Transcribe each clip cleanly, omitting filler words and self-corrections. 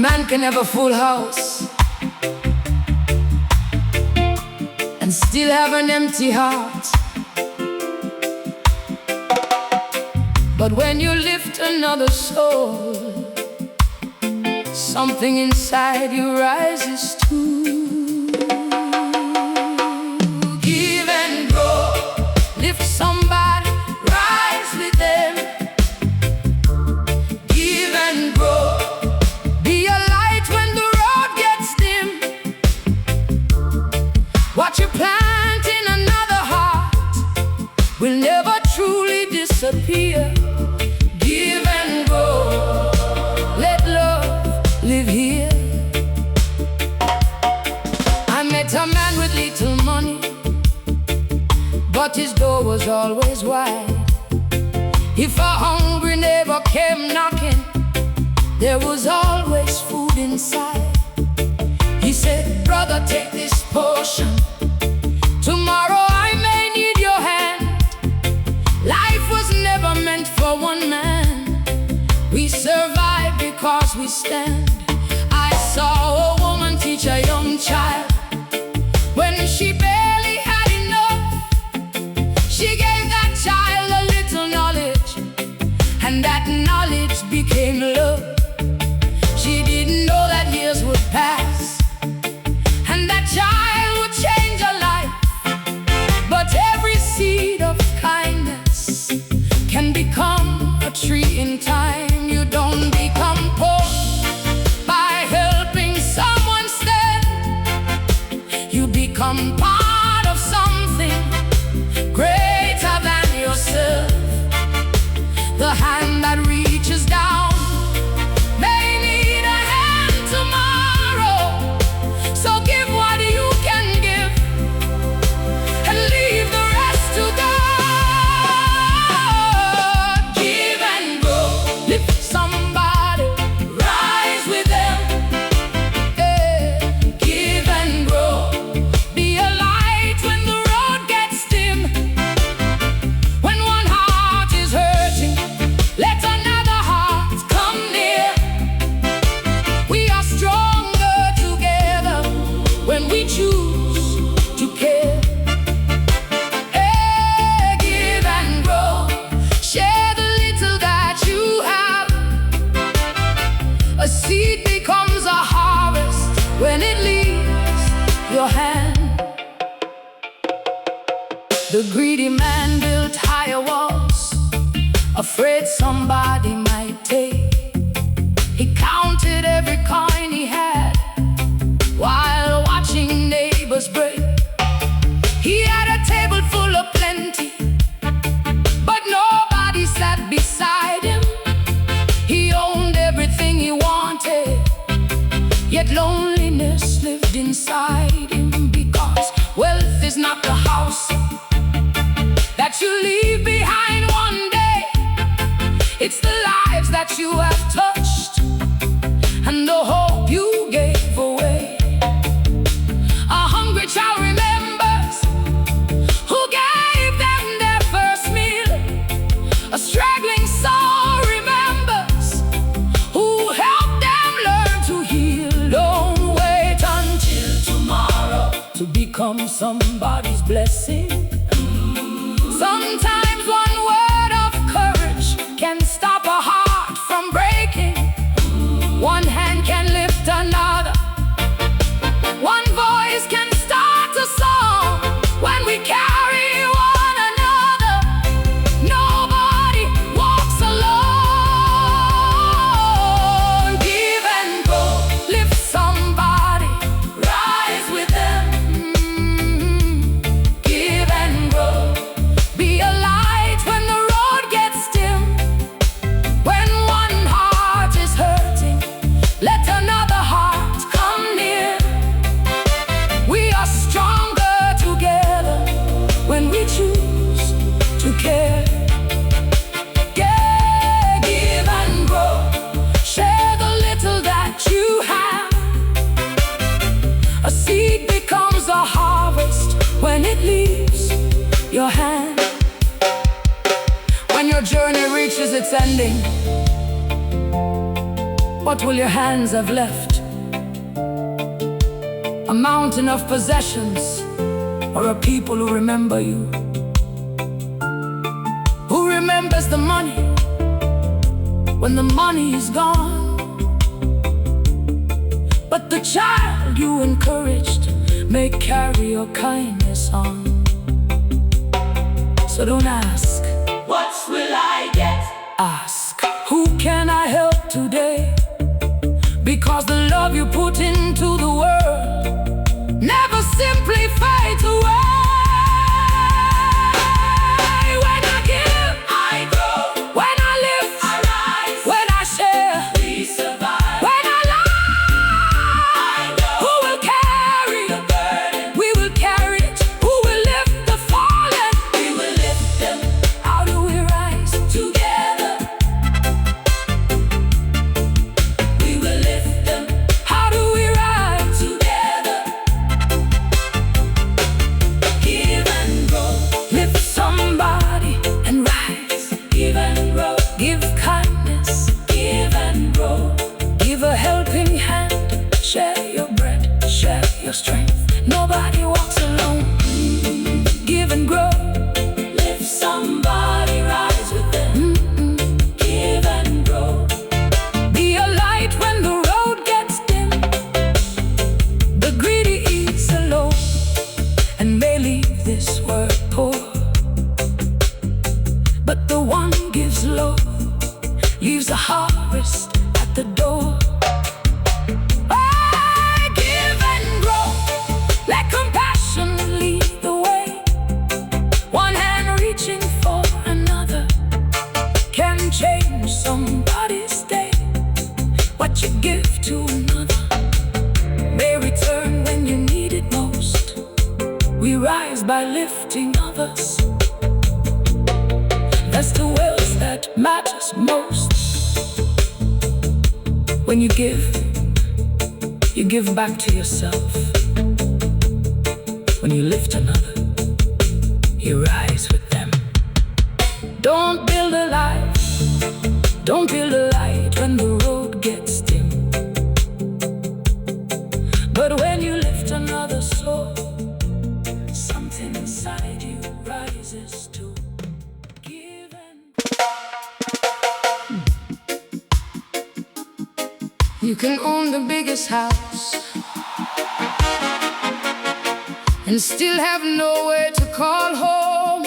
man can have a full house and still have an empty heart. But when you lift another soul, something inside you rises too. Give and grow, lift somebody, rise with them. Give and grow, be a light when the road gets dim. What you plant in another heart will never truly disappear. Give and grow, let love live here. I met a man with little money, but his door was always wide. If a hungry neighbor came knocking, there was always food inside. He said, brother, take this portion. Tomorrow I may need your hand. Life was never meant for one man. We survive because we stand. I saw a woman teach a young child. When she barely had enough, she gave that child a little knowledge, and that knowledge became love. She didn't know that years would pass and that child would change her life. But every seed of kindness can become a tree in time. You don't become poor by helping someone stand. You become part of something greater than yourself. The hand that reaches down may need a hand tomorrow. So give what you can give and leave the rest to God. Give and grow, lift somebody, rise with them. Give and grow, be a light when the road gets dim. When one heart is hurting, let another heart come near. We are stronger together when we choose to care. Give and grow, share the little that you have. A seed becomes a harvest when it leaves your hand. The greedy man built higher walls, afraid somebody might take. He counted every coin he had while watching neighbors break. He had a table full of plenty, but nobody sat beside him. He owned everything he wanted, yet loneliness lived inside him. Because wealth is not the house that you leave behind one day. It's the lives that you have touched and the hope you gave away. A hungry child remembers who gave them their first meal. A struggling soul remembers who helped them learn to heal. Don't wait until tomorrow to become somebody's blessing. Sometimes one word of courage can stop a heart from breaking. One hand can lift another, one voice can start a song. When we carry one another, nobody walks alone. Give and go, lift somebody, rise with them. Give and grow, be a light when the road gets dim. When one heart is hurting, let another heart come near. We are stronger together when we choose to care. Yeah, give and grow, share the little that you have. A seed becomes a harvest when it leaves your hand. When your journey reaches its ending, What will your hands have left? A mountain of possessions, or a people who remember you? Who remembers the money when the money is gone? But the child you encouraged may carry your kindness on. So don't ask, what will I get? Ask, who can I help today? Because the love you put into the world never simply fades away. When I give, I grow. When I live, I rise. When I share, we survive. When I lie, I know. Who will carry the burden? We will carry it. Who will lift the fallen? We will lift them. How do we rise? Together. We will lift them. How do we rise? Together. Give and grow. Lift somebody and rise. Give and grow. Give kindness. Give and grow. Give a helping hand. Share your bread. Share your strength. Nobody walks alone. Give and grow. Lift somebody, rise with them. Give and grow. Be a light when the road gets dim. The greedy eats alone and may leave this world poor. But the one gives low, leaves a harvest at the door. I give and grow. Let compassion lead the way. One hand reaching for another can change somebody's day. What you give to another may return when you need it most. We rise by lifting others. That's the wealth that matters most. When you give back to yourself. When you lift another, you rise with them. Don't build a life, don't build a light when the road gets dim. But when you lift another soul, something inside you rises to give and you can own the biggest house and still have nowhere to call home.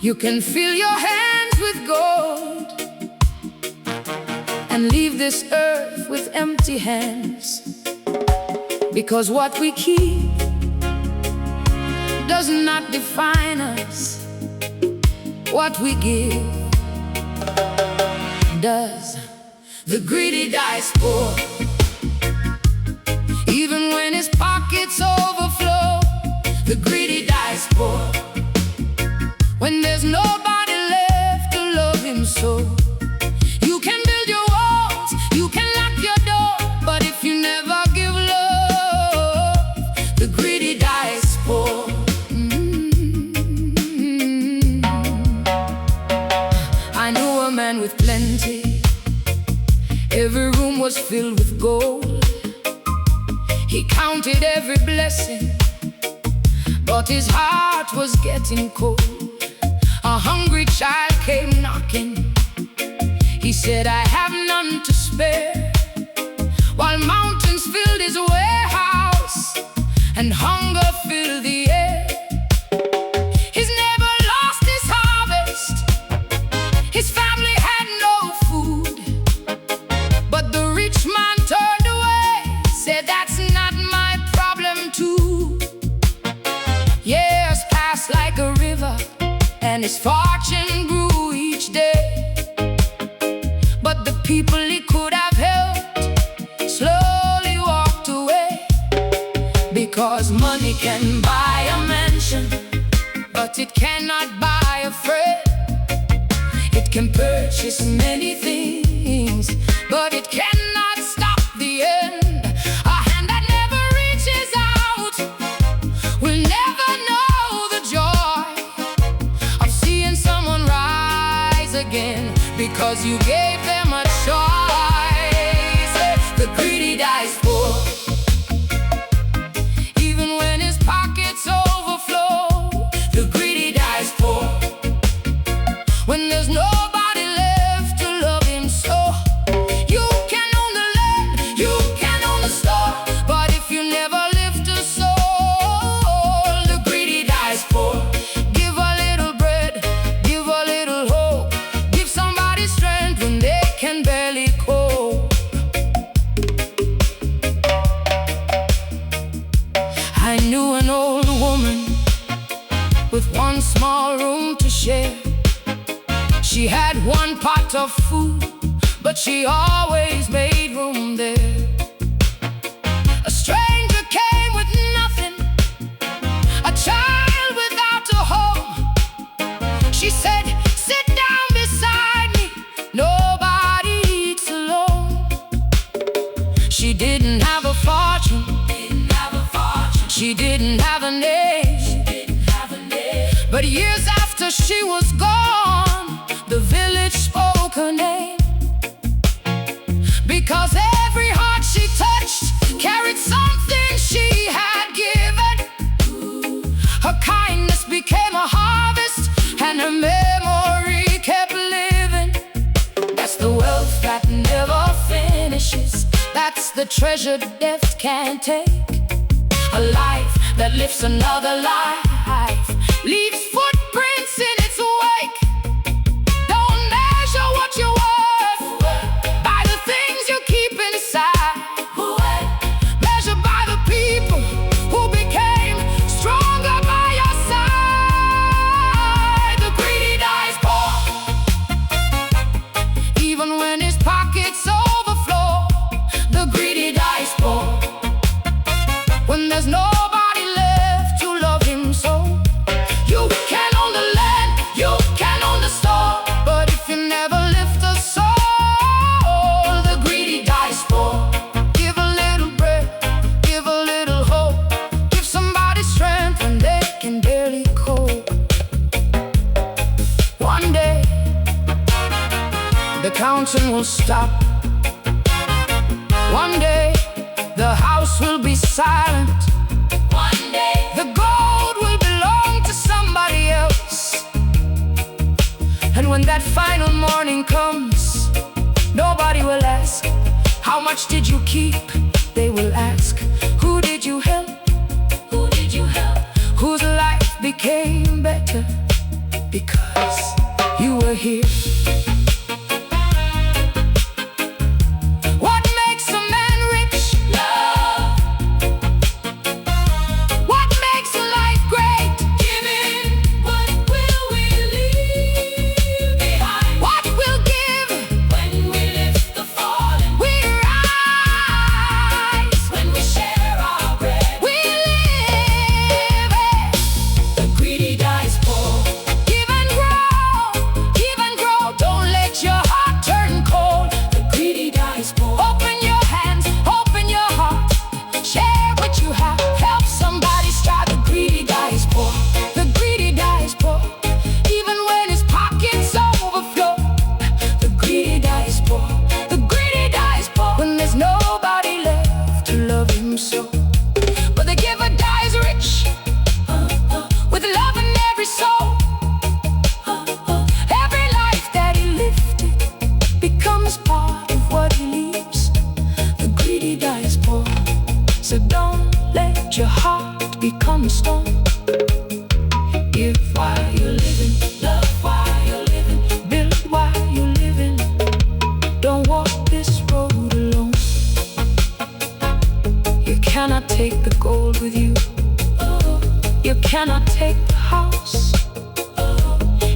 You can fill your hands with gold and leave this earth with empty hands. Because what we keep does not define us. What we give does. The greedy dies poor, even when his pockets overflow. The greedy dies poor, when there's nobody left to love him so. You can build your walls, you can lock your door, but if you never give love, the greedy dies poor. I knew a man with plenty. Every room was filled with gold. He counted every blessing, but his heart was getting cold. A hungry child came knocking. He said, I have none to spare. While mountains filled his warehouse and hunger filled the air. His neighbor lost his harvest. His family had no food. But the rich man turned away, said, that's not my problem too. Years passed like a river, and his fortune grew each day. But the people he could have helped slowly walked away. Because money can buy a mansion, but it cannot buy a friend. It can purchase many things, but it cannot stop the end. A hand that never reaches out will never know the joy of seeing someone rise again. Because 'cause you gave them a choice. The greedy dies poor, even when his pockets overflow. The greedy dies poor, when there's nobody left to love him so. You can own the land, you can own the store, but if you never lift a soul, the greedy dies poor. Give a little bread, give a little hope, give somebody strength when they can barely cope. I knew an old woman with one small room to share. She had one pot of food, but she always made room there. A stranger came with nothing, a child without a home. She said, sit down beside me, nobody eats alone. She didn't have a fortune, she didn't have a name, but years after she was gone, the village spoke her name. Because every heart she touched carried something she had given. Her kindness became a harvest, and her memory kept living. That's the wealth that never finishes, that's the treasure death can't take. A life that lifts another life, leaves footprints in its wake. Don't measure what you're worth by the things you keep inside. Measure by the people who became stronger by your side. The greedy dies poor, even when his pockets overflow. The greedy dies poor, when there's nobody left to love him so. You can own the land, you can own the store, but if you never lift a soul, the greedy dies poor. Give a little bread, give a little hope, give somebody strength when they can barely cope. One day, the counting will stop. One day, the house will be silent. One day, the gold will belong to somebody else. And when that final morning comes, nobody will ask, how much did you keep? They will ask, who did you help? Who did you help? Whose life became better because you were here. What makes a man rich? Love. What makes a life great? Giving. What will we leave behind? What we'll give when we lift the fallen? We rise when we share our bread. We live it. The greedy dies poor. Give and grow, don't let your heart turn cold. The greedy dies poor. Open your hands, open your heart, share what you have, help somebody strive. The greedy dies poor, the greedy dies poor, even when his pockets overflow. The greedy dies poor, the greedy dies poor, when there's nobody left to love him so. But the giver dies rich, with love in every soul. Every life that he lifted becomes part of what he leaves. The greedy dies poor, so don't let your heart become a stone. Give while you're living, love while you're living, build while you're living. Don't walk this road alone. You cannot take the gold with you, you cannot take the house,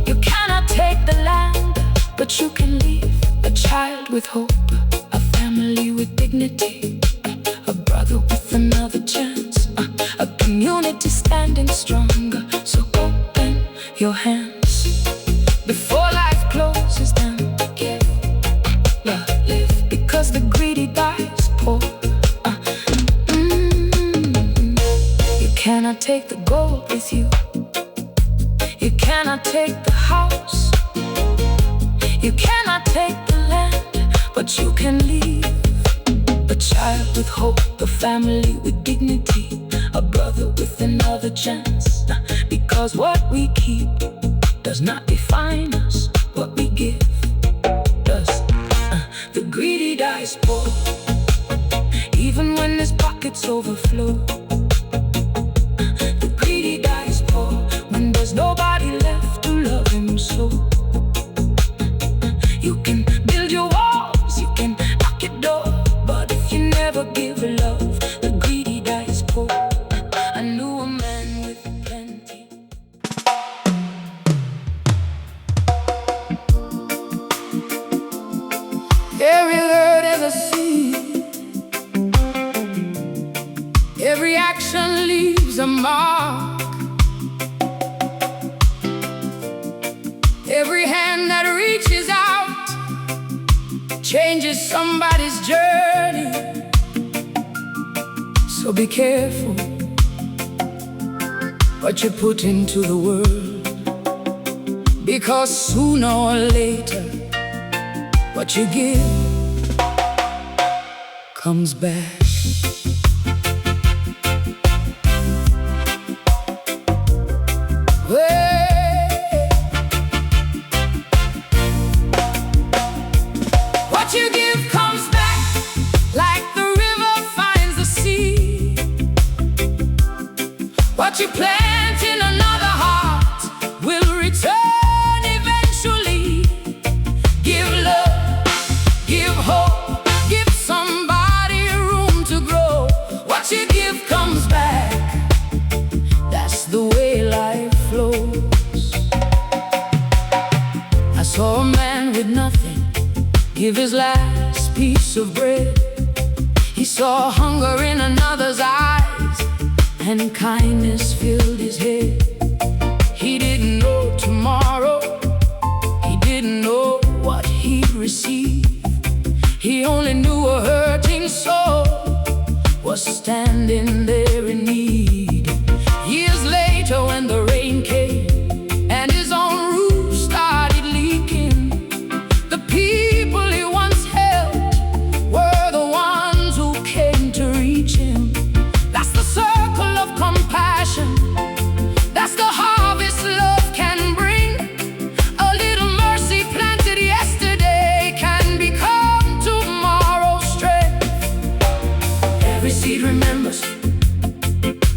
you cannot take the land, but you can leave a child with hope, a family with dignity, a brother with another chance, a community standing stronger. So open your hands before life closes them. Give, love, live, because the greedy dies poor. You cannot take the gold with you, you cannot take the house, You cannot take the land, but you can leave a child with hope, a family with dignity, a brother with another chance. Because what we keep does not define us, what we give does. The greedy dies poor, even when his pockets overflow. The greedy dies poor when there's nobody left to love him so. You can build your walls, you can knock your door, but if you never give love, the greedy dies poor. I knew a man with plenty. Every word is a seed, every action leaves a mark. Every hand that reaches out changes somebody's journey. So be careful what you put into the world, because sooner or later what you give comes back. What you give comes back like the river finds the sea. What you plant in another heart will return eventually. Give love, give hope, give somebody room to grow. What you give comes back. That's the way life flows. I saw a man with nothing give his last piece of bread. He saw hunger in another's eyes, and kindness filled his head. He didn't know tomorrow, he didn't know what he'd receive. He only knew a hurting soul was standing there in need. Years later, when the rain came and his own roof started leaking, the people he once held were the ones who came to reach him. That's the circle of compassion, that's the harvest love can bring. A little mercy planted yesterday can become tomorrow's strength. Every seed remembers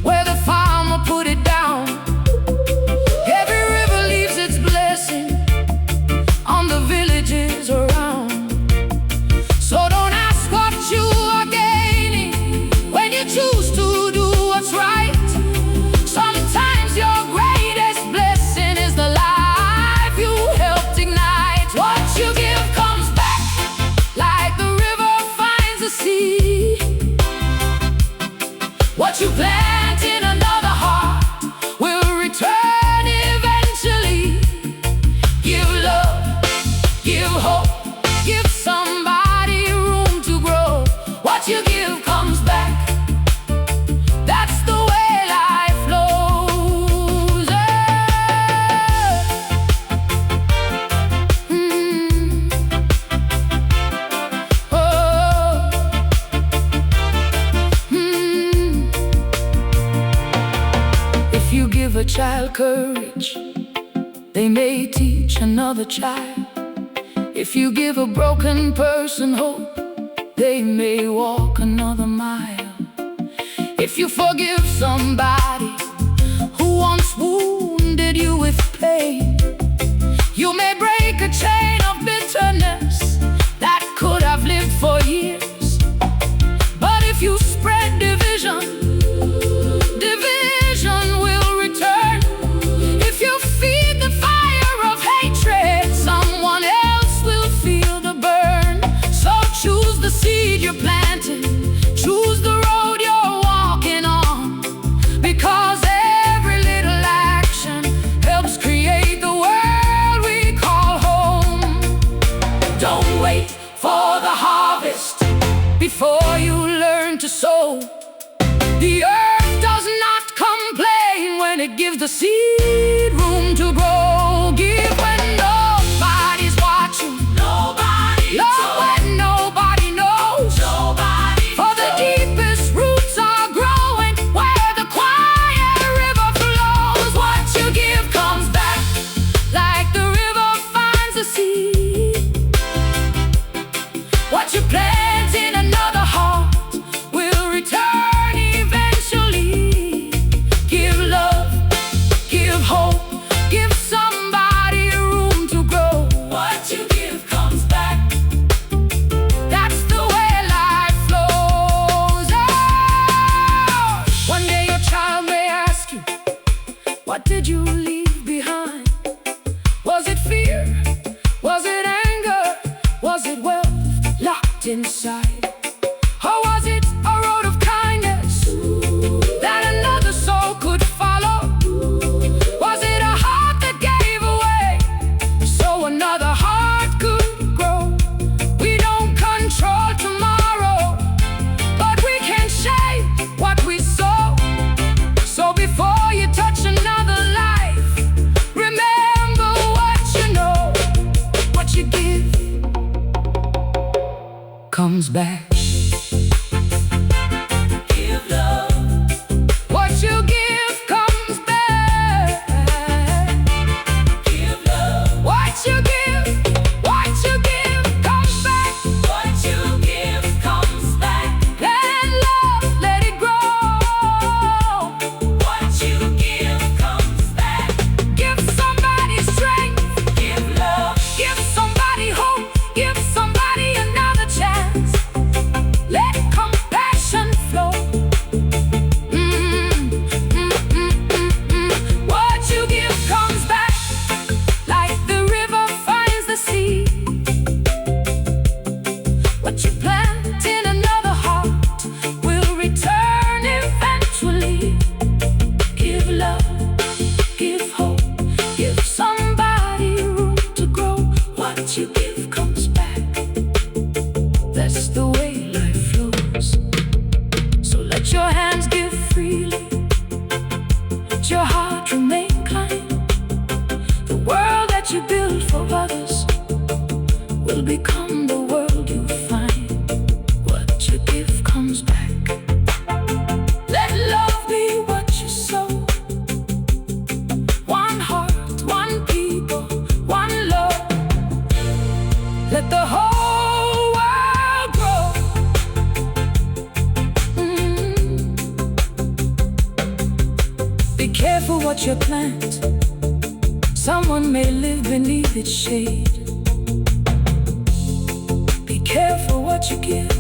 where the farmer put it down. Every river leaves its blessing on the villages around. So don't ask what you are gaining when you choose to do what's right. Sometimes your greatest blessing is the life you helped ignite. What you give comes back like the river finds the sea. What you plant in another heart will return eventually. Give love, give hope, give somebody room to grow. What you give comes back. That's the way life flows. If you give a child courage, they may teach another child. If you give a broken person hope, they may walk another mile. If you forgive somebody who once wounded you with pain, you may break a chain of bitterness that could have lived for years. But if you spread division, division will return. If you feed the fire of hatred, someone else will feel the burn. So choose the seed you're planting, choose the road you're walking on, because every little action helps create the world we call home. Don't wait for the harvest before you learn to sow. The earth does not complain when it gives the seed room to grow. Give when nobody's watching, comes back. Give love. What you give comes back. Give love. What you give comes back. What you give comes back. Let love, let it grow. What you give comes back. Give somebody strength. Give love. Give somebody hope. Give somebody another chance. Let compassion flow. What you give comes back, like the river finds the sea. What you plant in another heart will return eventually. Give love, give hope, give somebody room to grow. What you give comes back. That's the way life flows. So let your hands give freely. Let your heart remain kind. The world that you build for others will become the world you find. What you give comes back. Let love be what you sow. One heart, one people, one love. Let the whole world grow. Be careful what you plant. Someone may live beneath its shade. Be careful what you give.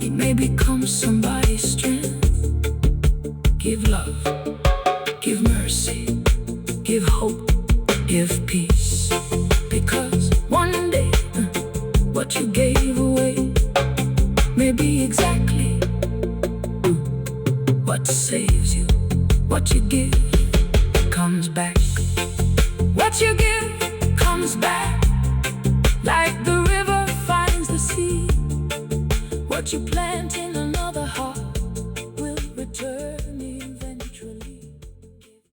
It may become somebody's strength. Give love, give mercy, give hope, give peace. Because one day, what you gave away may be exactly what saves you. What you give comes back. What you give comes back, like the river finds the sea. What you plant in